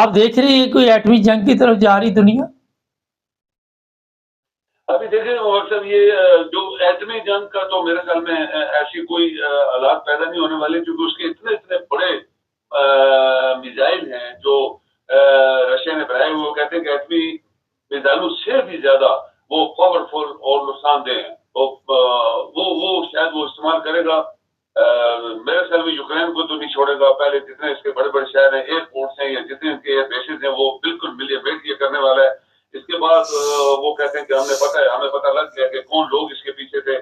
آپ دیکھ رہے ہیں کوئی ایٹمی جنگ کی طرف جا رہی دنیا؟ ابھی دیکھیں مقصد یہ جو ایٹمی جنگ کا تو میرے خیال میں ایسی کوئی حالات پیدا نہیں ہونے والے، کیونکہ اس کے اتنے اتنے بڑے میزائل ہیں جو رشیا نے بنائے ہوئے، کہتے ہیں کہ ایٹمی میزائلوں سے بھی زیادہ وہ پاورفل اور نقصان دہ ہیں، وہ شاید وہ استعمال کرے گا۔ میرے خیال میں یوکرین کو تو نہیں چھوڑے گا، پہلے جتنے اس کے بڑے بڑے شہر ہیں، ایئرپورٹس ہیں یا جتنے ان کے ایئر بیسز ہیں، وہ بالکل ملیمیٹ یہ کرنے والا ہے۔ اس کے بعد وہ کہتے ہیں کہ ہمیں پتہ لگ گیا کہ کون لوگ اس کے پیچھے تھے،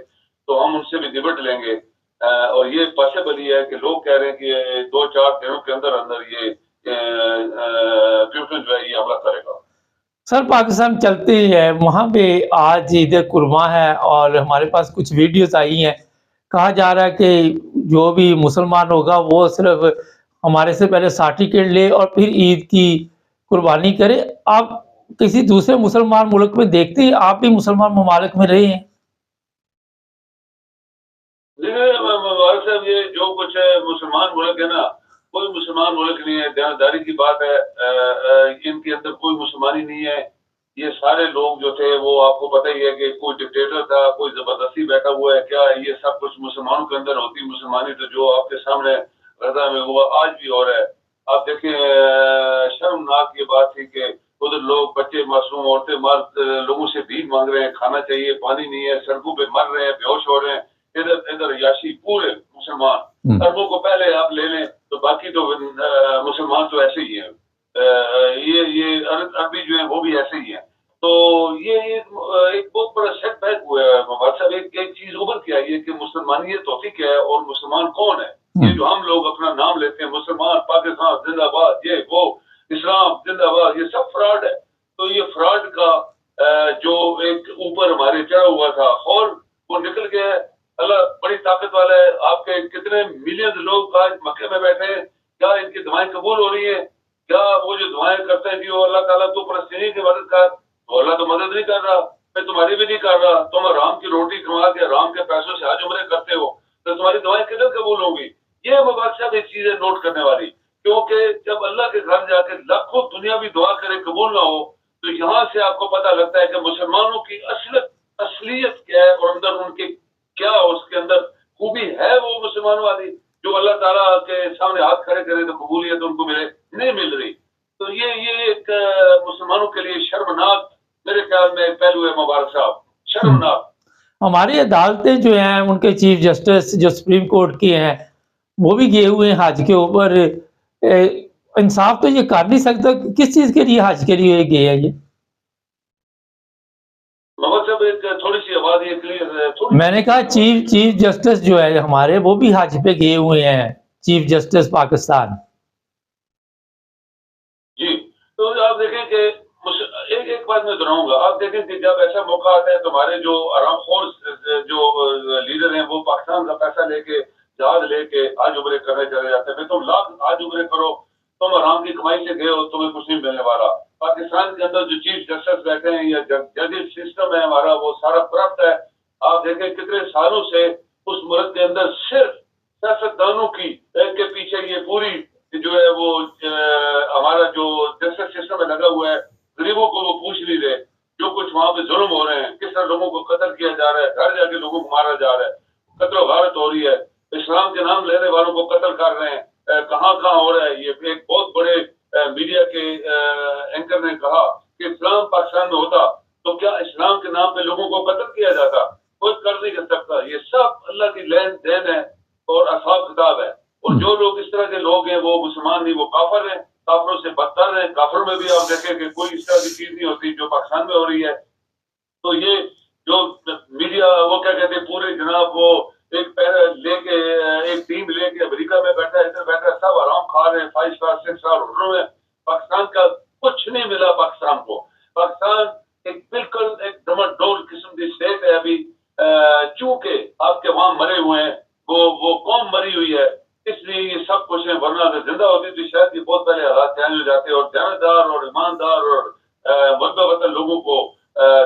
تو ہم ان سے بھی نمٹ لیں گے۔ اور یہ پاسبل ہی ہے کہ لوگ کہہ رہے ہیں کہ 2-4 دنوں کے اندر اندر یہ پیوٹن جو ہے یہ حملہ کرے گا۔ سر پاکستان چلتے ہی ہے، وہاں پہ آج عید قرباں ہے اور ہمارے پاس کچھ ویڈیوز آئی ہیں، کہا جا رہا ہے کہ جو بھی مسلمان ہوگا وہ صرف ہمارے سے پہلے سرٹیفکیٹ لے اور پھر عید کی قربانی کرے۔ آپ کسی دوسرے مسلمان ملک میں دیکھتے ہیں؟ آپ بھی مسلمان ممالک میں رہے ہیں۔ صاحب یہ جو کچھ ہے مسلمان ملک ہے نا، کوئی مسلمان ملک نہیں ہے، دیانتداری کی بات ہے، ان کے اندر کوئی مسلمانی نہیں ہے۔ یہ سارے لوگ جو تھے وہ آپ کو پتہ ہی ہے کہ کوئی ڈکٹیٹر تھا، کوئی زبردستی بیٹھا ہوا ہے، کیا یہ سب کچھ مسلمانوں کے اندر ہوتی مسلمانی؟ تو جو آپ کے سامنے غزہ میں ہوا آج بھی ہو رہا ہے۔ آپ دیکھیں شرمناک یہ بات تھی کہ ادھر لوگ بچے معصوم عورتیں مرد لوگوں سے بھیک مانگ رہے ہیں، کھانا چاہیے، پانی نہیں ہے، سڑکوں پہ مر رہے ہیں، بے ہوش ہو رہے ہیں۔ ادھر یاشی پورے مسلمان اربوں کو پہلے آپ لے لیں تو باقی تو مسلمان تو ایسے ہی ہیں، یہ عربی جو ہیں وہ بھی ایسے ہی ہیں۔ تو یہ ایک بہت بڑا سیٹ بیک ہوا ہے مبارک صاحب۔ ایک چیز ابھر کے آئی ہے کہ مسلمانیت توفیق ہے اور مسلمان کون ہے؟ یہ جو ہم لوگ اپنا نام لیتے ہیں مسلمان، پاکستان زندہ باد، یہ وہ اسلام زندہ باد، یہ سب فراڈ ہے۔ تو یہ فراڈ کا جو ایک اوپر ہمارے چڑھا ہوا تھا اور وہ نکل گیا ہے۔ اللہ بڑی طاقت والا ہے۔ آپ کے کتنے ملین لوگ آج مکے میں بیٹھے ہیں، کیا ان کی دعائیں قبول ہو رہی ہیں؟ کیا وہ جو دعائیں کرتے ہیں کہ وہ اللہ تعالیٰ تو فلسطینی کی مدد کر، تو اللہ تو مدد نہیں کر رہا، میں تمہاری بھی نہیں کر رہا، تم حرام کی روٹی کما کے حرام کے پیسوں سے حج عمرے کرتے ہو، تو تمہاری دعائیں کدھر قبول ہوں گی؟ یہ مبارک صاحب ایک چیز ہے نوٹ کرنے والی، کیونکہ جب اللہ کے گھر جا کے لاکھوں دنیا بھی دعا کرے قبول نہ ہو، تو یہاں سے آپ کو پتہ لگتا ہے کہ مسلمانوں کی اصلیت کیا ہے اور اندر ان کے کیا اس کے اندر خوبی ہے وہ مسلمانوں والی، جو اللہ تعالیٰ کے سامنے ہاتھ کھڑے کرے تو قبولیت ان کو ملے، نہیں مل رہی۔ تو یہ ایک مسلمانوں کے لیے شرمناک میرے خیال میں پہلو ہے مبارک صاحب، شرمناک۔ ہماری عدالتیں جو ہیں ان کے چیف جسٹس جو سپریم کورٹ کی ہیں وہ بھی گئے ہوئے ہیں حج کے اوپر، انصاف تو یہ کر نہیں سکتا، کس چیز کے لیے حج کے لیے گئے ہیں یہ؟ تھوڑی سی آواز یہ کلیئر ہے؟ میں نے کہا چیف جسٹس جو ہے ہمارے وہ بھی حج پہ گئے ہوئے ہیں، چیف جسٹس پاکستان۔ جی تو آپ دیکھیں کہ ایک بات میں دہراؤں گا، آپ دیکھیں کہ جب ایسا موقع آتا ہے تو ہمارے جو آرام فورس جو لیڈر ہیں وہ پاکستان کا پیسہ لے کے جہاز لے کے آج عمرے کرنے چلے جاتے ہیں۔ تم لاکھ آج عمرے کرو، تم آرام کی کمائی سے گئے ہو، تمہیں کچھ نہیں ملنے والا۔ پاکستان کے اندر جو چیف جسٹس بیٹھے ہیں یا ججس سسٹم ہے ہمارا، وہ سارا کرپٹ ہے۔ آپ دیکھیں کتنے سالوں سے اس ملک کے اندر صرف سیاستدانوں کے پیچھے یہ پوری جو ہے وہ ہمارا جو جسٹس سسٹم میں لگا ہوا ہے، غریبوں کو وہ پوچھ نہیں رہے۔ جو کچھ وہاں پہ ظلم ہو رہے ہیں، کس طرح لوگوں کو قتل کیا جا رہا ہے، گھر جا کے لوگوں کو مارا جا رہا ہے، قتل و غارت ہو رہی ہے، اسلام کے نام لینے والوں کو قتل کر رہے ہیں، کہاں ہو رہا ہے۔ یہ ایک بہت بڑے میڈیا کے اینکر نے کہا کہ اسلام پاکستان میں ہوتا تو کیا اسلام کے نام پہ لوگوں کو قتل کیا جاتا؟ کوئی کر نہیں کر سکتا۔ یہ سب اللہ کی لین دین ہے اور حساب کتاب ہے، اور جو لوگ اس طرح کے لوگ ہیں وہ مسلمان نہیں، وہ کافر ہیں، کافروں سے بدتر ہیں۔ کافروں میں بھی آپ دیکھیں کہ کوئی اس طرح کی چیز نہیں ہوتی جو پاکستان میں ہو رہی ہے۔ تو یہ جو میڈیا وہ کیا کہتے ہیں پورے جناب وہ ایک لے کے ایک ٹیم لے کے امریکہ میں بیٹھا ہے، ادھر بیٹھا ہے، سب آرام کھا رہے ہیں 5 سٹار 6 سٹار ہوٹلوں میں۔ پاکستان کا کچھ نہیں ملا پاکستان کو۔ پاکستان ایک بالکل ایک ڈمر ڈول قسم کی اسٹیٹ ہے ابھی، چونکہ آپ کے وہاں مرے ہوئے ہیں، وہ قوم مری ہوئی ہے، اس لیے یہ سب کچھ ہے۔ ورنہ اگر زندہ ہوتی تو شاید یہ بہت پہلے حالات چینج ہو جاتے، اور دیانتدار اور ایماندار اور مدبر وطن لوگوں کو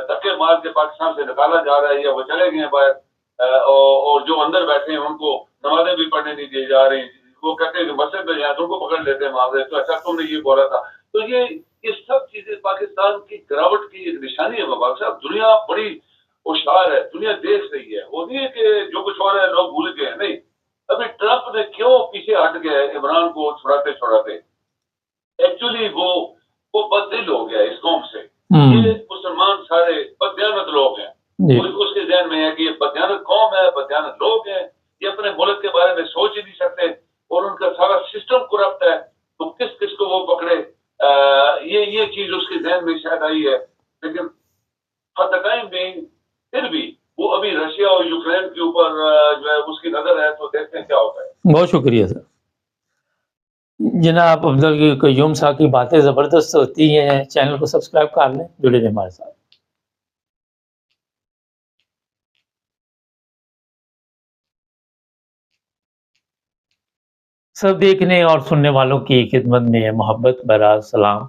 دھکے مار کے پاکستان سے نکالا جا رہا ہے، یا وہ چلے گئے ہیں باہر، اور جو اندر بیٹھے ہیں ان کو نمازیں بھی پڑھنے نہیں دی جا رہی۔ وہ کہتے ہیں کہ مسجد میں جائیں تو ان کو پکڑ لیتے ہیں وہاں سے، تو اچھا تم نے یہ بولا تھا۔ تو یہ سب چیزیں پاکستان کی گراوٹ کی ایک نشانی ہے مبارک صاحب. دنیا بڑی ہوشیار ہے, دنیا دیکھ رہی ہے. وہ نہیں ہے کہ جو کچھ ہو رہا ہے لوگ بھول گئے ہیں, نہیں. ابھی ٹرمپ نے کیوں پیچھے ہٹ گیا ہے عمران کو چھوڑاتے ایکچولی وہ بددل ہو گیا اس قوم سے. یہ مسلمان سارے بددیانت لوگ ہیں. اس کے ذہن میں ہے کہ یہ بددیانت قوم ہے, بددیانت لوگ ہیں, یہ اپنے ملک کے بارے میں سوچ ہی نہیں سکتے, اور ان کا سارا سسٹم کرپٹ ہے. تو کس کو وہ پکڑے, یہ چیز اس کے ذہن میں شاید آئی ہے. لیکن پھر بھی وہ ابھی رشیا اور یوکرین کے اوپر جو ہے اس کی نظر ہے, تو دیکھتے ہیں کیا ہوتا ہے. بہت شکریہ سر. جناب عبدال قیوم صاحب کی باتیں زبردست ہوتی ہیں. چینل کو سبسکرائب کر لیں, جڑے رہیں ہمارے ساتھ. سب دیکھنے اور سننے والوں کی خدمت میں محبت بھرا سلام.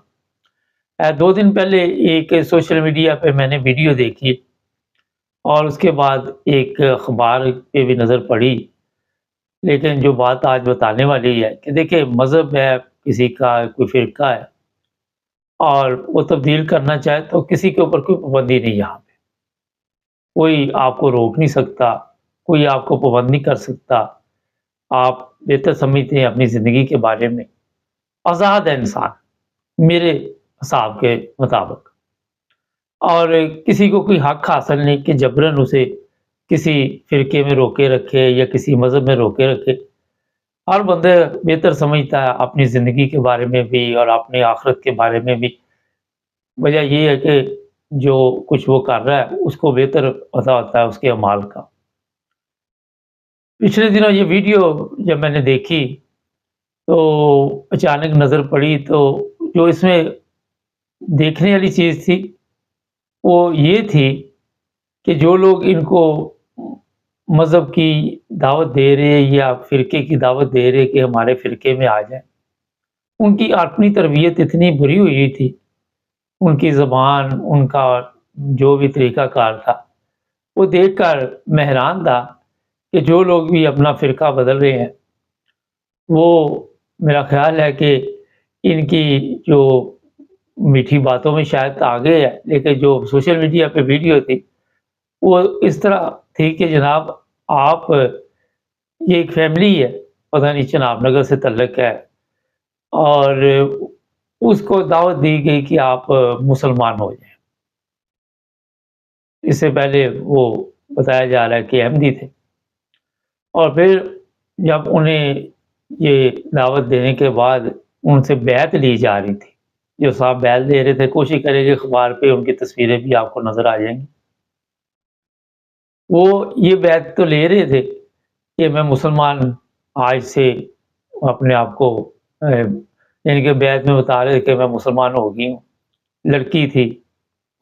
2 دن پہلے ایک سوشل میڈیا پہ میں نے ویڈیو دیکھی, اور اس کے بعد ایک اخبار پہ بھی نظر پڑی. لیکن جو بات آج بتانے والی ہے کہ دیکھیں, مذہب ہے کسی کا, کوئی فرقہ ہے, اور وہ تبدیل کرنا چاہے تو کسی کے اوپر کوئی پابندی نہیں. یہاں پہ کوئی آپ کو روک نہیں سکتا, کوئی آپ کو پابند نہیں کر سکتا. آپ بہتر سمجھتے ہیں اپنی زندگی کے بارے میں, آزاد ہے انسان میرے حساب کے مطابق, اور کسی کو کوئی حق حاصل نہیں کہ جبراً اسے کسی فرقے میں روکے رکھے یا کسی مذہب میں روکے رکھے. ہر بندہ بہتر سمجھتا ہے اپنی زندگی کے بارے میں بھی اور اپنی آخرت کے بارے میں بھی. وجہ یہ ہے کہ جو کچھ وہ کر رہا ہے اس کو بہتر پتہ ہوتا ہے اس کے اعمال کا. پچھلے دنوں یہ ویڈیو جب میں نے دیکھی تو اچانک نظر پڑی, تو جو اس میں دیکھنے والی چیز تھی وہ یہ تھی کہ جو لوگ ان کو مذہب کی دعوت دے رہے یا فرقے کی دعوت دے رہے کہ ہمارے فرقے میں آ جائیں, ان کی اپنی تربیت اتنی بری ہوئی تھی, ان کی زبان, ان کا جو بھی طریقہ کار تھا, وہ دیکھ کر میں حیران تھا کہ جو لوگ بھی اپنا فرقہ بدل رہے ہیں وہ میرا خیال ہے کہ ان کی جو میٹھی باتوں میں شاید آگے ہے, لیکن جو سوشل میڈیا پہ ویڈیو تھی وہ اس طرح تھی کہ جناب آپ, یہ ایک فیملی ہے, پتہ نہیں چناب نگر سے تعلق ہے, اور اس کو دعوت دی گئی کہ آپ مسلمان ہو جائیں. اس سے پہلے وہ بتایا جا رہا ہے کہ احمدی تھے, اور پھر جب انہیں یہ دعوت دینے کے بعد ان سے بیعت لی جا رہی تھی, جو صاحب بیعت دے رہے تھے, کوشش کریں کہ اخبار پہ ان کی تصویریں بھی آپ کو نظر آ جائیں گی, وہ یہ بیعت تو لے رہے تھے کہ میں مسلمان آج سے اپنے آپ کو, یعنی کہ بیعت میں بتا رہے تھے کہ میں مسلمان ہو گئی ہوں. لڑکی تھی,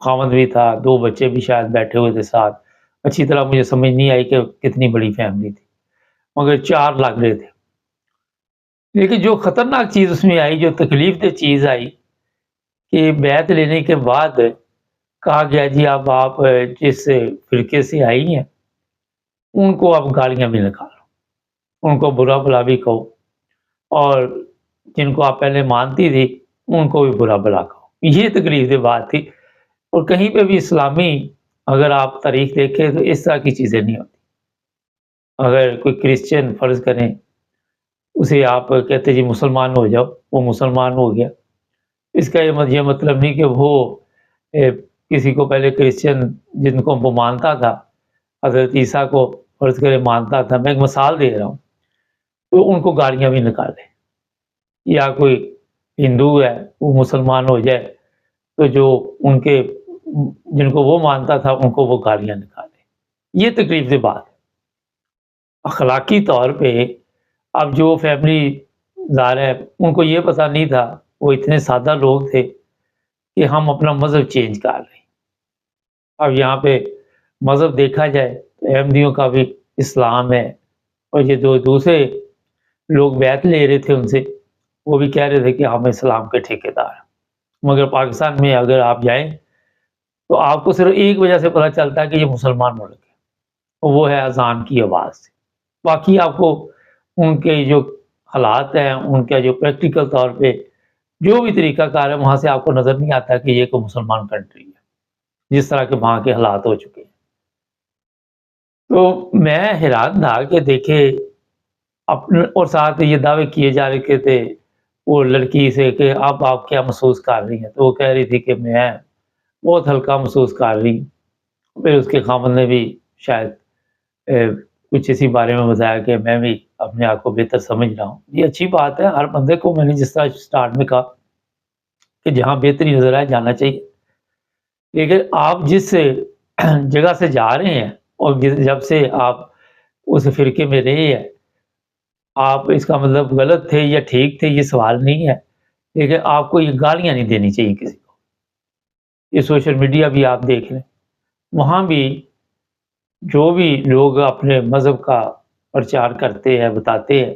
خاوند بھی تھا, 2 بچے بھی شاید بیٹھے ہوئے تھے ساتھ. اچھی طرح مجھے سمجھ نہیں آئی کہ کتنی بڑی فیملی تھی, مگر 4 لگ رہے تھے. لیکن جو خطرناک چیز اس میں آئی, جو تکلیف دہ چیز آئی, کہ بیعت لینے کے بعد کہا گیا جی اب آپ جس فرقے سے آئی ہیں ان کو آپ گالیاں بھی نکالو, ان کو برا بھلا بھی کہو, اور جن کو آپ پہلے مانتی تھی ان کو بھی برا بھلا کہو. یہ تکلیف دہ بات تھی, اور کہیں پہ بھی اسلامی اگر آپ تاریخ دیکھیں تو اس طرح کی چیزیں نہیں ہوتی. اگر کوئی کرسچن فرض کریں, اسے آپ کہتے جی مسلمان ہو جاؤ, وہ مسلمان ہو گیا, اس کا یہ مطلب نہیں کہ وہ کسی کو پہلے کرسچن جن کو وہ مانتا تھا, حضرت عیسیٰ کو فرض کرے مانتا تھا, میں ایک مثال دے رہا ہوں, تو ان کو گالیاں بھی نکالے. یا کوئی ہندو ہے وہ مسلمان ہو جائے تو جو ان کے جن کو وہ مانتا تھا ان کو وہ گالیاں نکالے. یہ تکلیف دہ بات ہے. اخلاقی طور پہ اب جو فیملی دار ہے ان کو یہ پتہ نہیں تھا, وہ اتنے سادہ لوگ تھے کہ ہم اپنا مذہب چینج کر رہے ہیں. اب یہاں پہ مذہب دیکھا جائے تو احمدیوں کا بھی اسلام ہے, اور یہ جو دوسرے لوگ بیعت لے رہے تھے ان سے, وہ بھی کہہ رہے تھے کہ ہم اسلام کے ٹھیکیدار ہیں. مگر پاکستان میں اگر آپ جائیں تو آپ کو صرف ایک وجہ سے پتہ چلتا ہے کہ یہ مسلمان ملک ہے, وہ ہے اذان کی آواز سے. باقی آپ کو ان کے جو حالات ہیں, ان کا جو پریکٹیکل طور پہ جو بھی طریقہ کار ہے وہاں سے آپ کو نظر نہیں آتا کہ یہ کوئی مسلمان کنٹری ہے، جس طرح کے وہاں کے حالات ہو چکے ہیں۔ تو میں حیران تھا کہ دیکھے اپنے، اور ساتھ یہ دعوے کیے جا رہے تھے وہ لڑکی سے کہ اب آپ کیا محسوس کر رہی ہیں، تو وہ کہہ رہی تھی کہ میں بہت ہلکا محسوس کر رہی ہوں۔ پھر اس کے خاوند نے بھی شاید کچھ اسی بارے میں بتایا کہ میں بھی اپنے آپ کو بہتر سمجھ رہا ہوں۔ یہ اچھی بات ہے، ہر بندے کو، میں نے جس طرح اسٹارٹ میں کہا کہ جہاں بہتری نظر آئے جانا چاہیے، لیکن آپ جس جگہ سے جا رہے ہیں اور جب سے آپ اس فرقے میں رہے ہیں، آپ اس کا مطلب غلط تھے یا ٹھیک تھے یہ سوال نہیں ہے، لیکن آپ کو یہ گالیاں نہیں دینی چاہیے کسی کو۔ یہ سوشل میڈیا بھی آپ دیکھ لیں، وہاں بھی جو بھی لوگ اپنے مذہب کا پرچار کرتے ہیں، بتاتے ہیں،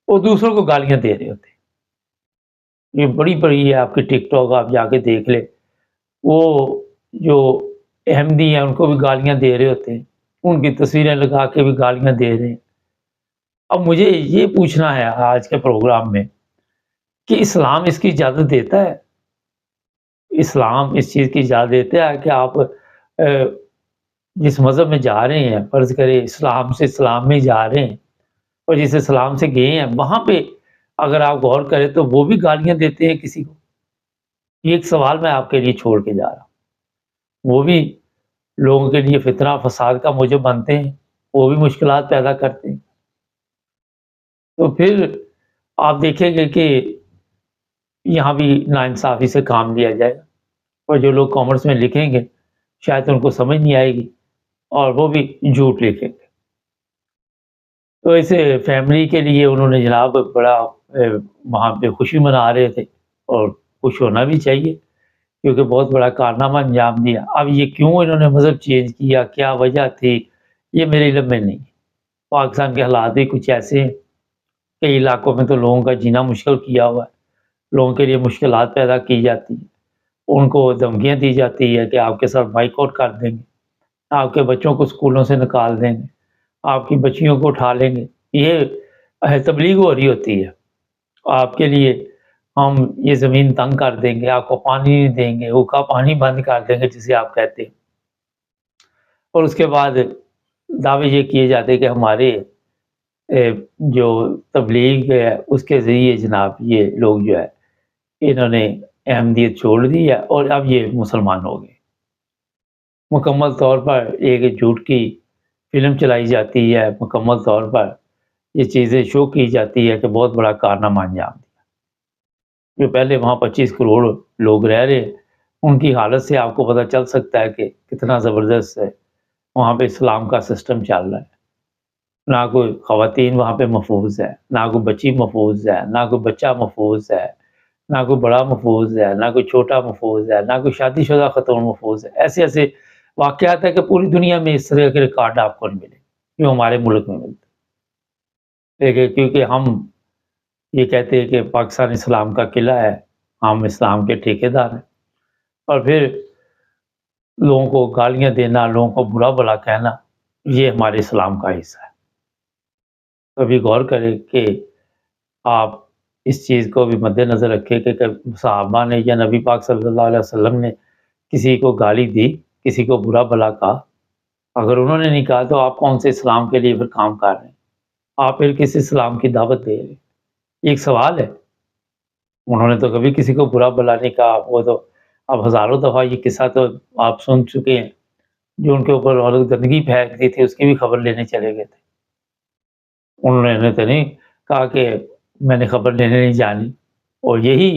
وہ دوسروں کو گالیاں دے رہے ہوتے ہیں۔ یہ بڑی بڑی ہے، آپ کی ٹک ٹاک آپ جا کے دیکھ لیں، وہ جو احمدی ہیں ان کو بھی گالیاں دے رہے ہوتے ہیں، ان کی تصویریں لگا کے بھی گالیاں دے رہے ہیں۔ اب مجھے یہ پوچھنا ہے آج کے پروگرام میں کہ اسلام اس کی اجازت دیتا ہے؟ اسلام اس چیز کی اجازت دیتا ہے کہ آپ جس مذہب میں جا رہے ہیں، فرض کرے اسلام سے اسلام میں جا رہے ہیں اور جس اسلام سے گئے ہیں وہاں پہ اگر آپ غور کریں تو وہ بھی گالیاں دیتے ہیں کسی کو؟ یہ ایک سوال میں آپ کے لیے چھوڑ کے جا رہا ہوں۔ وہ بھی لوگوں کے لیے فتنہ فساد کا موجب بنتے ہیں، وہ بھی مشکلات پیدا کرتے ہیں۔ تو پھر آپ دیکھیں گے کہ یہاں بھی ناانصافی سے کام لیا جائے گا، اور جو لوگ کامرس میں لکھیں گے شاید ان کو سمجھ نہیں آئے گی اور وہ بھی جھوٹ لکھیں گے۔ تو اسے فیملی کے لیے انہوں نے جناب بڑا وہاں پہ خوشی منا رہے تھے، اور خوش ہونا بھی چاہیے کیونکہ بہت بڑا کارنامہ انجام دیا۔ اب یہ کیوں انہوں نے مذہب چینج کیا، کیا وجہ تھی، یہ میرے علم میں نہیں ہے۔ پاکستان کے حالات بھی کچھ ایسے ہیں، کئی علاقوں میں تو لوگوں کا جینا مشکل کیا ہوا ہے، لوگوں کے لیے مشکلات پیدا کی جاتی ہیں، ان کو دھمکیاں دی جاتی ہے کہ آپ کے ساتھ بائیک آؤٹ کر دیں گے، آپ کے بچوں کو اسکولوں سے نکال دیں گے، آپ کی بچیوں کو اٹھا لیں گے۔ یہ تبلیغ ہو رہی ہوتی ہے، آپ کے لیے ہم یہ زمین تنگ کر دیں گے، آپ کو پانی نہیں دیں گے، حقہ پانی بند کر دیں گے جسے آپ کہتے ہیں، اور اس کے بعد دعوے یہ کیے جاتے ہیں کہ ہمارے جو تبلیغ ہے اس کے ذریعے جناب یہ لوگ جو ہے انہوں نے احمدیت چھوڑ دی ہے اور اب یہ مسلمان ہو گئے۔ مکمل طور پر ایک جھوٹ کی فلم چلائی جاتی ہے، مکمل طور پر یہ چیزیں شو کی جاتی ہے کہ بہت بڑا کارنامہ انجام دیا۔ جو پہلے وہاں 25 کروڑ لوگ رہ رہے ہیں، ان کی حالت سے آپ کو پتہ چل سکتا ہے کہ کتنا زبردست ہے وہاں پہ اسلام کا سسٹم چل رہا ہے۔ نہ کوئی خواتین وہاں پہ محفوظ ہے، نہ کوئی بچی محفوظ ہے، نہ کوئی بچہ محفوظ ہے، نہ کوئی بڑا محفوظ ہے، نہ کوئی چھوٹا محفوظ ہے، نہ کوئی شادی شدہ خاتون محفوظ ہے۔ ایسے ایسے واقعات ہے کہ پوری دنیا میں اس طرح کے ریکارڈ آپ کو نہیں ملے جو ہمارے ملک میں ملتے، لیکن کیونکہ ہم یہ کہتے ہیں کہ پاکستان اسلام کا قلعہ ہے، ہم اسلام کے ٹھیکیدار ہیں، اور پھر لوگوں کو گالیاں دینا، لوگوں کو برا بھلا کہنا، یہ ہمارے اسلام کا حصہ ہے۔ کبھی غور کریں کہ آپ اس چیز کو بھی مد نظر رکھیں کہ صحابہ نے یا نبی پاک صلی اللہ علیہ وسلم نے کسی کو گالی دی، کسی کو برا بھلا کہا؟ اگر انہوں نے نہیں کہا تو آپ کون سے اسلام کے لیے پھر کام کر رہے ہیں؟ آپ پھر کس اسلام کی دعوت دے رہے ہیں؟ یہ ایک سوال ہے۔ انہوں نے تو کبھی کسی کو برا بھلا نہیں کہا، وہ تو اب ہزاروں دفعہ یہ قصہ تو آپ سن چکے ہیں، جو ان کے اوپر اور گندگی پھینک دی تھی اس کی بھی خبر لینے چلے گئے تھے۔ انہوں نے تو نہیں کہا کہ میں نے خبر لینے نہیں جانی، اور یہی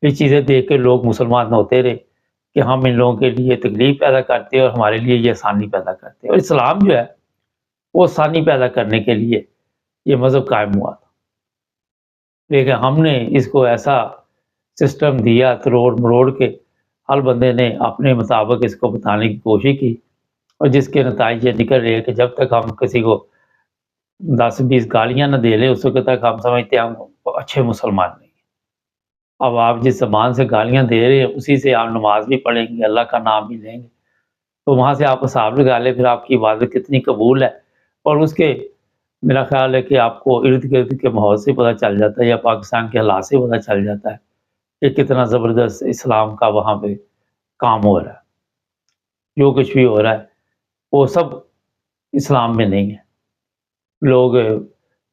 یہ چیزیں دیکھ کے لوگ مسلمان ہوتے رہے کہ ہم ان لوگوں کے لیے تکلیف پیدا کرتے ہیں اور ہمارے لیے یہ آسانی پیدا کرتے ہیں۔ اور اسلام جو ہے وہ آسانی پیدا کرنے کے لیے یہ مذہب قائم ہوا تھا، لیکن ہم نے اس کو ایسا سسٹم دیا تروڑ مروڑ کے، ہر بندے نے اپنے مطابق اس کو بتانے کی کوشش کی، اور جس کے نتائج یہ نکل رہے ہیں کہ جب تک ہم کسی کو 10-20 گالیاں نہ دے لیں اس وقت تک ہم سمجھتے ہیں ہم اچھے مسلمان نہیں ہیں۔ اب آپ جس زبان سے گالیاں دے رہے ہیں اسی سے آپ نماز بھی پڑھیں گے، اللہ کا نام بھی لیں گے، تو وہاں سے آپ حساب لگا لیں پھر آپ کی عبادت کتنی قبول ہے۔ اور اس کے میرا خیال ہے کہ آپ کو ارد گرد کے ماحول سے پتہ چل جاتا ہے یا پاکستان کے حالات سے پتہ چل جاتا ہے کہ کتنا زبردست اسلام کا وہاں پہ کام ہو رہا ہے، جو کچھ بھی ہو رہا ہے وہ سب اسلام میں نہیں ہے۔ لوگ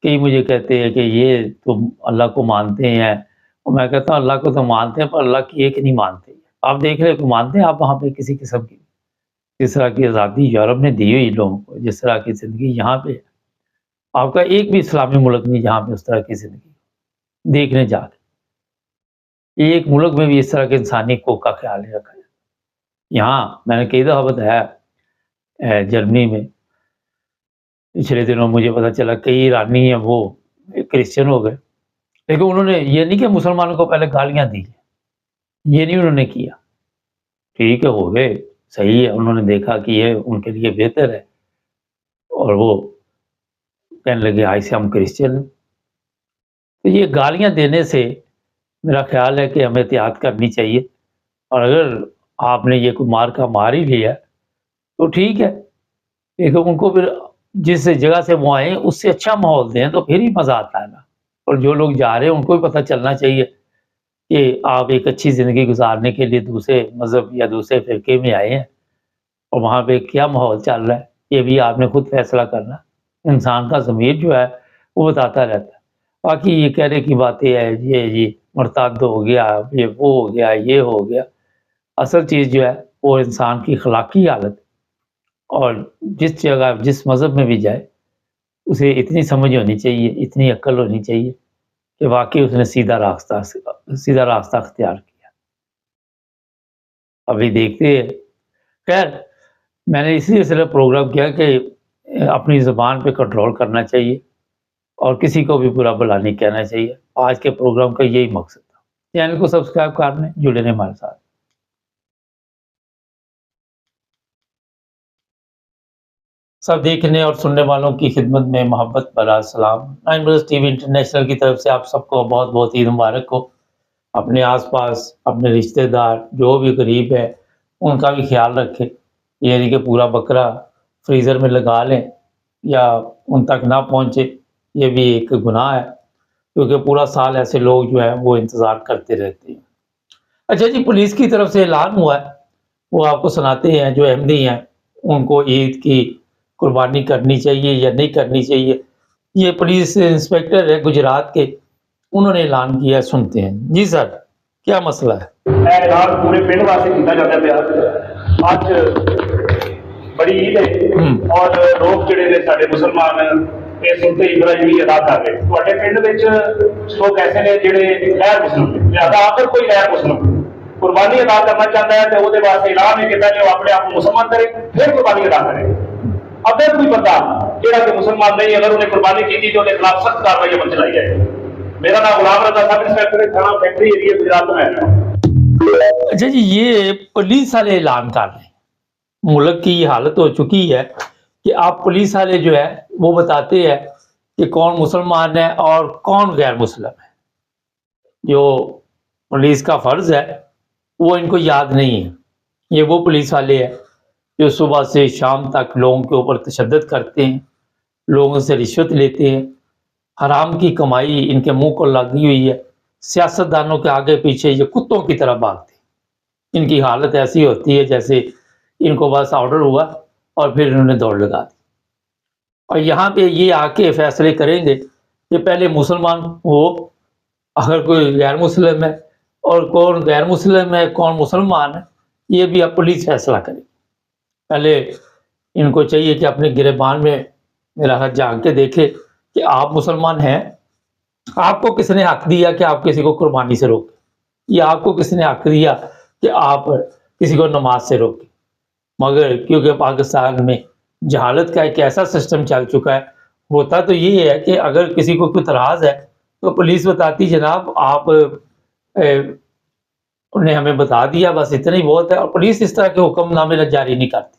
کئی مجھے کہتے ہیں کہ یہ تم اللہ کو مانتے ہیں، اور میں کہتا ہوں اللہ کو تو مانتے ہیں پر اللہ کی ایک نہیں مانتے۔ آپ دیکھ رہے کو مانتے ہیں آپ وہاں پہ کسی قسم کی؟ جس طرح کی آزادی یورپ نے دی ہوئی لوگوں کو، جس طرح کی زندگی یہاں پہ ہے، آپ کا ایک بھی اسلامی ملک نہیں جہاں پہ اس طرح کی زندگی دیکھنے جا کے ایک ملک میں بھی اس طرح کے انسانی حقوق کا خیال نہیں رکھا جائے۔ یہاں میں نے کئی دفعہ بتایا جرمنی میں پچھلے دنوں مجھے پتا چلا کئی ایرانی ہیں وہ کرسچن ہو گئے، لیکن انہوں نے یہ نہیں کہ مسلمانوں کو پہلے گالیاں دی، یہ نہیں انہوں نے کیا۔ ٹھیک ہے ہو گئے، صحیح ہے، انہوں نے دیکھا کہ یہ ان کے لیے بہتر ہے، اور وہ کہنے لگے آج سے ہم کرسچن ہیں۔ تو یہ گالیاں دینے سے میرا خیال ہے کہ ہمیں احتیاط کرنی چاہیے، اور اگر آپ نے یہ کوئی مار کا مار ہی لیا تو ٹھیک ہے، لیکن ان کو پھر جس جگہ سے وہ آئے اس سے اچھا ماحول دیں تو پھر ہی مزہ آتا ہے نا۔ اور جو لوگ جا رہے ہیں ان کو بھی پتہ چلنا چاہیے کہ آپ ایک اچھی زندگی گزارنے کے لیے دوسرے مذہب یا دوسرے فرقے میں آئے ہیں، اور وہاں پہ کیا ماحول چل رہا ہے یہ بھی آپ نے خود فیصلہ کرنا۔ انسان کا ضمیر جو ہے وہ بتاتا رہتا ہے۔ باقی یہ کہنے کی باتیں ہے یہ مرتد ہو گیا، یہ وہ ہو گیا، یہ ہو گیا، اصل چیز جو ہے وہ انسان کی اخلاقی حالت، اور جس جگہ جس مذہب میں بھی جائے اسے اتنی سمجھ ہونی چاہیے، اتنی عقل ہونی چاہیے کہ واقعی اس نے سیدھا راستہ اختیار کیا۔ ابھی دیکھتے ہیں، خیر میں نے اسی طرح پروگرام کیا کہ اپنی زبان پہ کنٹرول کرنا چاہیے اور کسی کو بھی برا بھلا نہیں کہنا چاہیے۔ آج کے پروگرام کا یہی مقصد تھا۔ چینل کو سبسکرائب کرنے، جڑے رہیں ہمارے ساتھ۔ سب دیکھنے اور سننے والوں کی خدمت میں محبت بھرا سلام۔ Nine plus TV international کی طرف سے آپ سب کو بہت بہت عید مبارک ہو۔ اپنے آس پاس اپنے رشتہ دار جو بھی قریب ہے ان کا بھی خیال رکھیں، یہ نہیں کہ پورا بکرا فریزر میں لگا لیں یا ان تک نہ پہنچے، یہ بھی ایک گناہ ہے، کیونکہ پورا سال ایسے لوگ جو ہیں وہ انتظار کرتے رہتے ہیں۔ اچھا جی، پولیس کی طرف سے اعلان ہوا ہے، وہ آپ کو سناتے ہیں۔ جو احمدی ہیں ان کو عید کی قربانی کرنی چاہیے یا نہیں کرنی چاہیے، یہ پولیس انسپیکٹر ہے گجرات کے، انہوں نے اعلان کیا ہے، سنتے ہیں۔ جی سر، کیا مسئلہ ہے؟ اعلان پورے پنڈ واسطے کیتا جاتا پیا۔ اج بڑی عید ہے اور لوگ جڑے نے سارے مسلمان یہ سنتے ابراہیمی ادا کر رہے۔ تواڈے پنڈ وچ لوگ ایسے نے جڑے غیر مسلم نے، لہٰذا اگر کوئی غیر مسلم قربانی ادا کرنا چاہتا ہے تو وہ واسطے اعلان ہے کہ پہلے وہ اپنے آپ کو مسلمان کرے پھر قربانی ادا کرے۔ اگر کوئی بندہ جہاں کہ مسلمان نہیں، اگر انہیں قربانی کی تھی تو انہیں خلاف سخت کاروائی عمل چلائی جائے۔ میرا نام غلام رضا، سب انسپیکٹر تھانہ فیکٹری ایریا گجرات میں ہے۔ اچھا جی، یہ پولیس والے اعلان کر رہے ہیں۔ ملک کی یہ حالت ہو چکی ہے کہ آپ پولیس والے جو ہے وہ بتاتے ہیں کہ کون مسلمان ہے اور کون غیر مسلم ہے۔ جو پولیس کا فرض ہے وہ ان کو یاد نہیں ہے۔ یہ وہ پولیس والے ہیں جو صبح سے شام تک لوگوں کے اوپر تشدد کرتے ہیں، لوگوں سے رشوت لیتے ہیں، حرام کی کمائی ان کے منہ کو لگی ہوئی ہے، سیاستدانوں کے آگے پیچھے یہ کتوں کی طرح بھاگتے ہیں۔ ان کی حالت ایسی ہوتی ہے جیسے ان کو بس آرڈر ہوا اور پھر انہوں نے دوڑ لگا دی، اور یہاں پہ یہ آ کے فیصلے کریں گے کہ پہلے مسلمان ہو، اگر کوئی غیر مسلم ہے، اور کون غیر مسلم ہے کون مسلمان ہے یہ بھی اب پولیس فیصلہ کرے۔ پہلے ان کو چاہیے کہ اپنے گریبان میں میرا خط جھانک کے دیکھے کہ آپ مسلمان ہیں، آپ کو کس نے حق دیا کہ آپ کسی کو قربانی سے روکیں، یا آپ کو کس نے حق دیا کہ آپ کسی کو نماز سے روکیں؟ مگر کیونکہ پاکستان میں جہالت کا ایک ایسا سسٹم چل چکا ہے، ہوتا تو یہ ہے کہ اگر کسی کو کوئی اعتراض ہے تو پولیس بتاتی جناب آپ انہیں ہمیں بتا دیا بس اتنا ہی بہت ہے، اور پولیس اس طرح کے حکم نامے جاری نہیں کرتی۔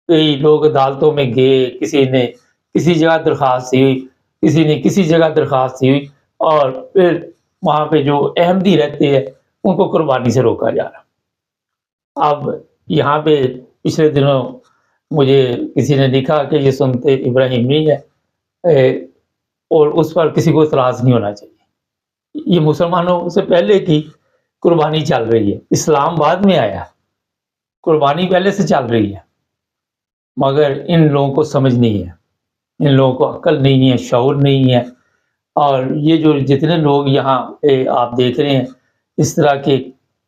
کئی لوگ عدالتوں میں گئے، کسی نے کسی جگہ درخواست دی ہوئی، کسی نے کسی جگہ درخواست دی ہوئی، اور پھر وہاں پہ جو احمدی رہتے ہیں ان کو قربانی سے روکا جا رہا۔ اب یہاں پہ پچھلے دنوں مجھے کسی نے لکھا کہ یہ سنتے ابراہیمی ہے اور اس پر کسی کو اعتراض نہیں ہونا چاہیے۔ یہ مسلمانوں سے پہلے کی قربانی چل رہی ہے، اسلام بعد میں آیا، قربانی پہلے سے چل رہی ہے، مگر ان لوگوں کو سمجھ نہیں ہے، ان لوگوں کو عقل نہیں ہے، شعور نہیں ہے۔ اور یہ جو جتنے لوگ یہاں پہ آپ دیکھ رہے ہیں اس طرح کے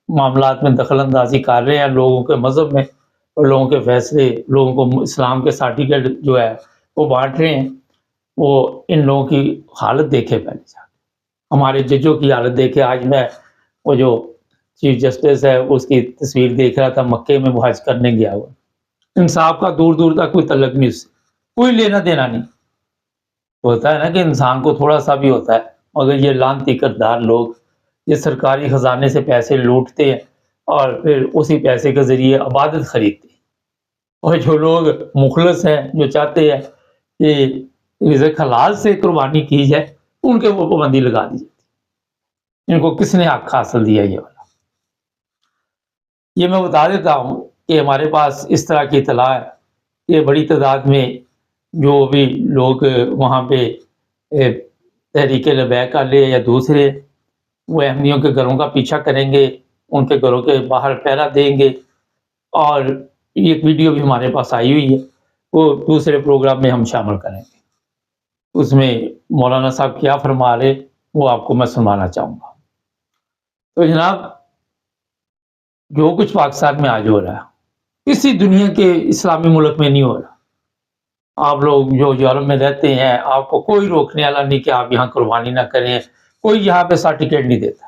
معاملات میں دخل اندازی کر رہے ہیں لوگوں کے مذہب میں، اور لوگوں کے فیصلے، لوگوں کو اسلام کے سرٹیفکیٹ جو ہے وہ بانٹ رہے ہیں، وہ ان لوگوں کی حالت دیکھے پہلے جا کے، ہمارے ججوں کی حالت دیکھے۔ آج میں وہ جو چیف جسٹس ہے اس کی تصویر دیکھ رہا تھا، مکے میں وہ حج کرنے گیا ہوا، انصاف کا دور دور تک کوئی تعلق نہیں، اس سے کوئی لینا دینا نہیں۔ ہوتا ہے نا کہ انسان کو تھوڑا سا بھی ہوتا ہے، مگر یہ لعنتی کردار لوگ یہ سرکاری خزانے سے پیسے لوٹتے ہیں اور پھر اسی پیسے کے ذریعے عبادت خریدتے ہیں۔ اور جو لوگ مخلص ہیں، جو چاہتے ہیں کہ رزق حلال سے قربانی کی جائے، ان کے وہ پابندی لگا دی جاتی ہے۔ ان کو کس نے حق حاصل دیا یہ والا؟ یہ میں بتا دیتا ہوں کہ ہمارے پاس اس طرح کی اطلاع ہے کہ بڑی تعداد میں جو بھی لوگ وہاں پہ تحریک لبیک والے یا دوسرے وہ احمدیوں کے گھروں کا پیچھا کریں گے، ان کے گھروں کے باہر پہرا دیں گے، اور ایک ویڈیو بھی ہمارے پاس آئی ہوئی ہے، وہ دوسرے پروگرام میں ہم شامل کریں گے۔ اس میں مولانا صاحب کیا فرما رہے وہ آپ کو میں سنوانا چاہوں گا۔ تو جناب، جو کچھ پاکستان میں آج ہو رہا ہے کسی دنیا کے اسلامی ملک میں نہیں ہو رہا۔ آپ لوگ جو یورپ میں رہتے ہیں، آپ کو کوئی روکنے والا نہیں کہ آپ یہاں قربانی نہ کریں، کوئی یہاں پہ سرٹیفکیٹ نہیں دیتا۔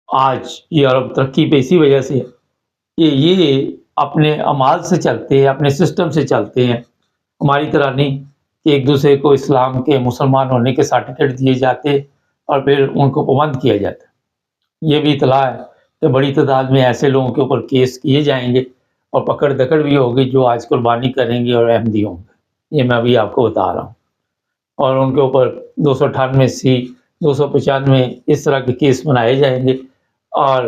آج یورپ ترقی پہ اسی وجہ سے کہ یہ اپنے اعمال سے چلتے ہیں، اپنے سسٹم سے چلتے ہیں، ہماری طرح نہیں کہ ایک دوسرے کو اسلام کے مسلمان ہونے کے سرٹیفکیٹ دیے جاتے اور پھر ان کو پابند کیا جاتا۔ یہ بھی اطلاع ہے کہ بڑی تعداد میں ایسے لوگوں کے اوپر کیس کیے جائیں گے اور پکڑ دکڑ بھی ہوگی جو آج قربانی کریں گے اور احمدی ہوں گے۔ یہ میں ابھی آپ کو بتا رہا ہوں۔ اور ان کے اوپر 298C 295 اس طرح کے کیس بنائے جائیں گے۔ اور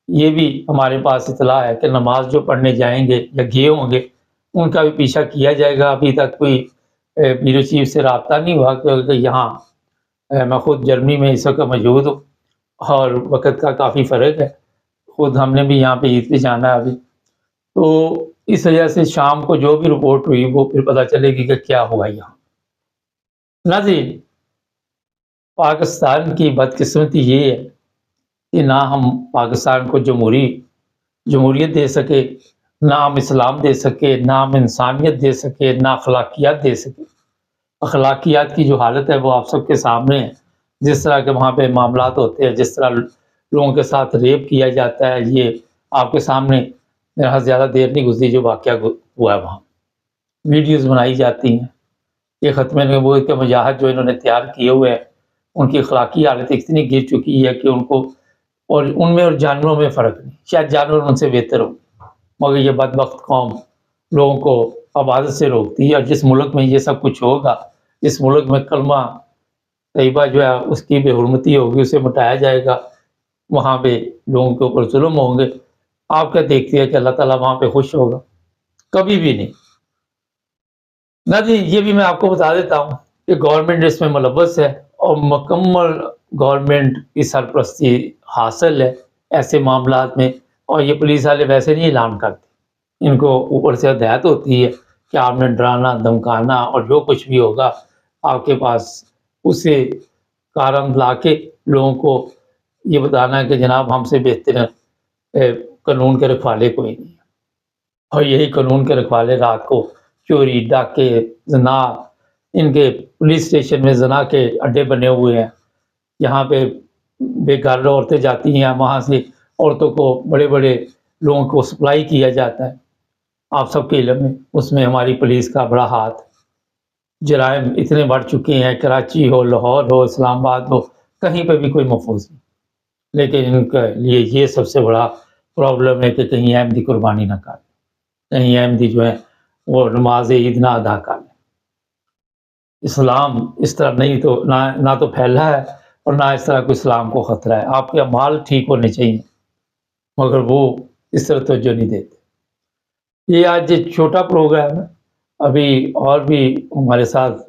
یہ بھی ہمارے پاس اطلاع ہے کہ نماز جو پڑھنے جائیں گے یا گئے ہوں گے ان کا بھی پیچھا کیا جائے گا۔ ابھی تک کوئی بیورو چیف سے رابطہ نہیں ہوا کہ یہاں میں خود جرمنی میں اس وقت موجود ہوں اور وقت کا کافی فرق ہے، خود ہم نے بھی یہاں پہ عید پہ جانا ہے ابھی، تو اس وجہ سے شام کو جو بھی رپورٹ ہوئی وہ پھر پتہ چلے گی کہ کیا ہوا یہاں۔ ناظرین، پاکستان کی بدقسمتی یہ ہے کہ نہ ہم پاکستان کو جمہوریت دے سکے، نہ ہم اسلام دے سکے، نہ ہم انسانیت دے سکے، نہ اخلاقیات دے سکے۔ اخلاقیات کی جو حالت ہے وہ آپ سب کے سامنے ہے، جس طرح کے وہاں پہ معاملات ہوتے ہیں، جس طرح لوگوں کے ساتھ ریپ کیا جاتا ہے، یہ آپ کے سامنے میرے ہاں زیادہ دیر نہیں گزری جو واقعہ ہوا ہے، وہاں ویڈیوز بنائی جاتی ہیں۔ یہ ختم نبوت کے مجاہد جو انہوں نے تیار کیے ہوئے ہیں، ان کی اخلاقی حالت اتنی گر چکی ہے کہ ان کو اور ان میں اور جانوروں میں فرق نہیں، شاید جانور ان سے بہتر ہو، مگر یہ بدبخت قوم لوگوں کو عبادت سے روکتی ہے۔ اور جس ملک میں یہ سب کچھ ہوگا، جس ملک میں کلمہ طیبہ جو ہے اس کی بے حرمتی ہوگی، اسے مٹایا جائے گا، وہاں پہ لوگوں کے اوپر ظلم ہوں گے، آپ کیا دیکھتے ہیں کہ اللہ تعالیٰ وہاں پہ خوش ہوگا؟ کبھی بھی نہیں۔ نہ جی، یہ بھی میں آپ کو بتا دیتا ہوں کہ گورنمنٹ اس میں ملوث ہے اور مکمل گورنمنٹ کی سرپرستی حاصل ہے ایسے معاملات میں، اور یہ پولیس والے ویسے نہیں اعلان کرتے، ان کو اوپر سے ہدایت ہوتی ہے کہ آپ نے ڈرانا دھمکانا اور جو کچھ بھی ہوگا آپ کے پاس اسے کارند لا کے لوگوں کو یہ بتانا ہے کہ جناب ہم سے بہتر قانون کے رکھوالے کوئی نہیں ہے۔ اور یہی قانون کے رکھوالے رات کو چوری، ڈاکے، زنا، ان کے پولیس اسٹیشن میں زنا کے اڈے بنے ہوئے ہیں، یہاں پہ بے گھر عورتیں جاتی ہیں، وہاں سے عورتوں کو بڑے بڑے لوگوں کو سپلائی کیا جاتا ہے، آپ سب کے علم میں اس میں ہماری پولیس کا بڑا ہاتھ۔ جرائم اتنے بڑھ چکے ہیں، کراچی ہو، لاہور ہو، اسلام آباد ہو، کہیں پہ بھی کوئی محفوظ نہیں، لیکن ان کے لیے یہ سب سے بڑا پرابلم ہے کہ کہیں احمدی قربانی نہ کریں، کہیں احمدی جو ہے وہ نماز عید نہ ادا کریں۔ اسلام اس طرح نہیں تو نہ تو پھیلا ہے اور نہ اس طرح کوئی اسلام کو خطرہ ہے۔ آپ کے اعمال ٹھیک ہونے چاہیے، مگر وہ اس طرح توجہ نہیں دیتے۔ یہ آج چھوٹا پروگرام ہے، ابھی اور بھی ہمارے ساتھ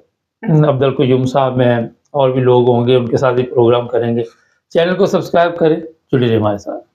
عبدالقیوم صاحب ہیں، اور بھی لوگ ہوں گے، ان کے ساتھ بھی پروگرام کریں گے. چینل کو سبسکرائب کریں، جڑے رہیں ہمارے ساتھ.